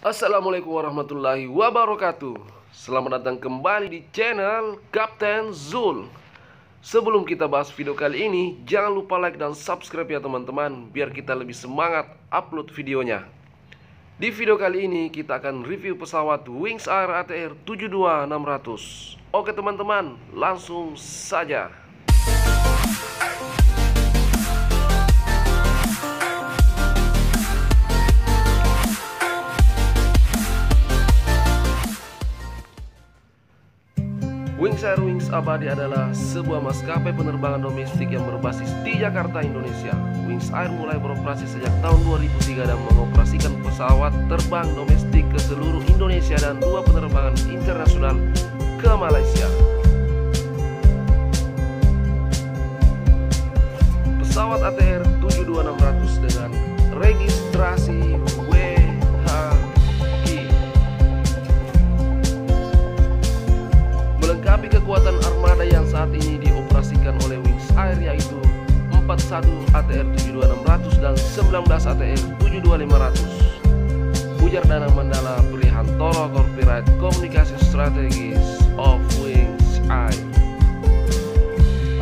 Assalamualaikum warahmatullahi wabarakatuh. Selamat datang kembali di channel Kapten Zul. Sebelum kita bahas video kali ini, jangan lupa like dan subscribe ya teman-teman, biar kita lebih semangat upload videonya. Di video kali ini kita akan review pesawat Wings Air ATR 72600. Oke teman-teman, langsung saja. Wings Air Wings Abadi adalah sebuah maskapai penerbangan domestik yang berbasis di Jakarta, Indonesia. Wings Air mulai beroperasi sejak tahun 2003 dan mengoperasikan pesawat terbang domestik ke seluruh Indonesia dan 2 penerbangan internasional ke Malaysia. Pesawat ATR 72600 dengan registrasi melengkapi kekuatan armada yang saat ini dioperasikan oleh Wings Air, yaitu 41 ATR 72600 dan 19 ATR 72500. Ujar Danang Mandala Prihantoro, Corporate Komunikasi Strategis of Wings Air.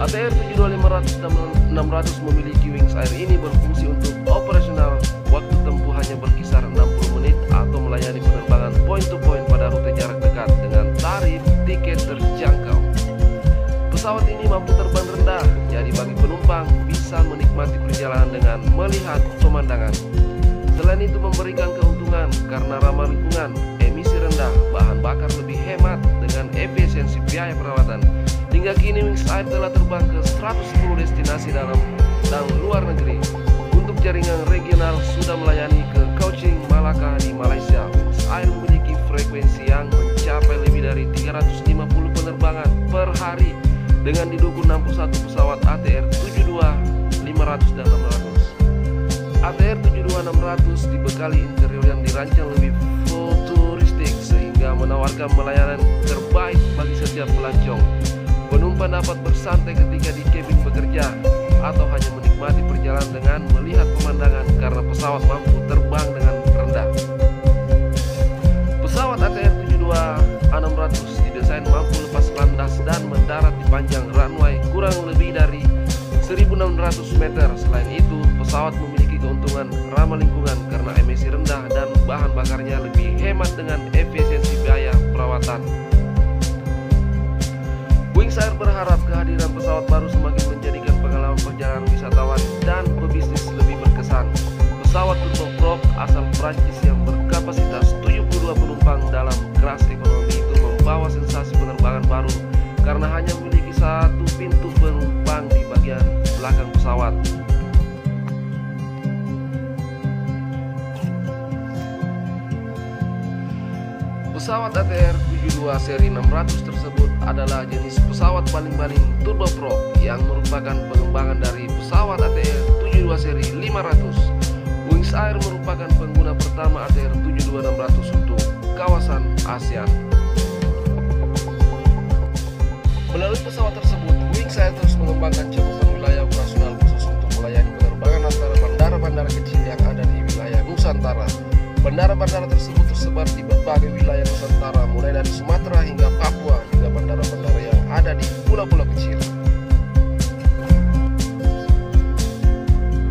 ATR 72500 dan 600 memiliki Wings Air ini berfungsi untuk operasional. Waktu tempuh hanya berkisar 60 menit atau melayani penerbangan point to point pada rute jarak dekat dengan tarif tiket terjangkau. Pesawat ini mampu terbang rendah, jadi bagi penumpang bisa menikmati perjalanan dengan melihat pemandangan. Selain itu memberikan keuntungan karena ramah lingkungan, emisi rendah, bahan bakar lebih hemat dengan efisiensi biaya perawatan. Hingga kini Wings Air telah terbang ke 110 destinasi dalam dan luar negeri. Untuk jaringan regional sudah melayani ke Kuching, Malaka di Malaysia. Wings Air memiliki frekuensi yang mencapai lebih dari 350 penerbangan per hari dengan didukung 61 pesawat ATR 72500 dan 600. ATR 72600 dibekali interior yang dirancang lebih futuristik sehingga menawarkan pelayanan terbaik bagi setiap pelancong. Penumpang dapat bersantai ketika di kabin bekerja atau hanya menikmati perjalanan dengan melihat pemandangan karena pesawat mampu terbang dengan rendah. Pesawat ATR 72600 didesain mampu lepas landas dan mendarat di panjang runway kurang lebih dari 1600 meter. Selain itu, pesawat memiliki keuntungan ramah lingkungan karena emisi rendah dan bahan bakarnya lebih hemat dengan efisiensi biaya perawatan. Wings Air berharap kehadiran pesawat baru semakin menjadikan pengalaman perjalanan wisatawan dan pebisnis lebih berkesan. Pesawat turboprop asal Prancis yang berkapasitas 72 penumpang dalam kelas ekonomi itu membawa sensasi penerbangan baru karena hanya memiliki satu pintu penumpang di bagian belakang pesawat. Pesawat ATR 72 seri 600 tersebut adalah jenis pesawat paling-paling turboprop yang merupakan pengembangan dari pesawat ATR 72 seri 500. Wings Air merupakan pengguna pertama ATR 72600 untuk kawasan ASEAN. Melalui pesawat tersebut, Wings Air terus mengembangkan cakupan wilayah operasional khusus untuk melayani penerbangan antara bandara-bandara kecil yang ada di wilayah Nusantara. Bandara-bandara tersebut tersebar di berbagai wilayah Nusantara, mulai dari Sumatera hingga Papua, juga bandara-bandara yang ada di pulau-pulau kecil.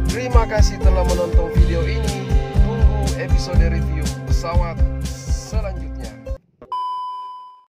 Terima kasih telah menonton video ini. Tunggu episode review pesawat